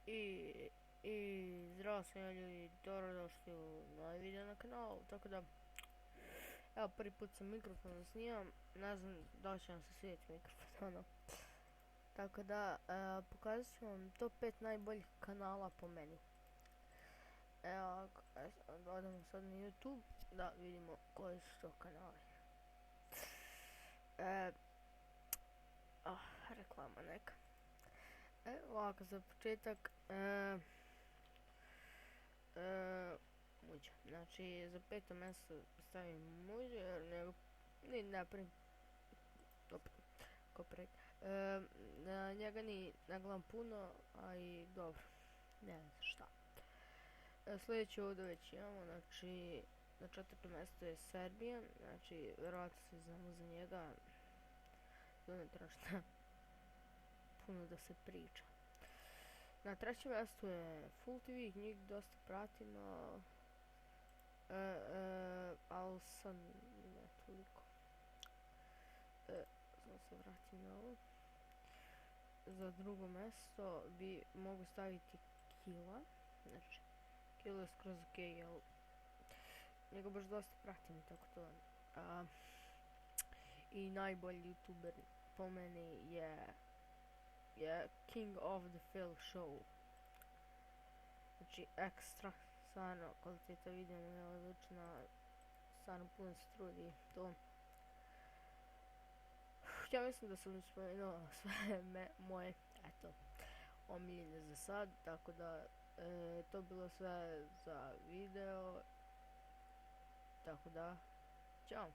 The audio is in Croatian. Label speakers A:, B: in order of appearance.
A: I, i zdravo svima ljudi, dobrodošli u novi video na kanalu, tako da, evo prvi put sam mikrofon snimam, ne znam da li će vam se svidjeti mikrofon, tako da, pokazat ću vam top 5 najboljih kanala po meni. Evo, odemo sad na YouTube, da vidimo koji su to kanali. Reklama neka. Ovako, za početak, Muđa. Znači, za peto mjesto stavim Muđu, jer ni napravim na njega ni ne gledam puno, a i dobro, ne znam šta. Sljedeće ovdje već imamo, znači, na četvrtom mjestu je Serbian, znači, vjerojatno svi znamo za njega, to ne treba šta puno da se priča. Na trećem mjestu je Full TV, njih dosta pratim, no, ali sad ne toliko. Samo se vratim na ovo. Za drugo mjesto bi mogu staviti Killa, znači Killa je skroz ok, jel njega baš dosta pratim i tako to. I najbolji youtuber po meni je King of the Phil Show. Znači ekstra, stvarno kvaliteta videa je odlična, stvarno puno se trudi to. Ja mislim da sam spomenuo sve moje, eto, omiljene za sad, tako da to bilo sve za video, tako da, ćao.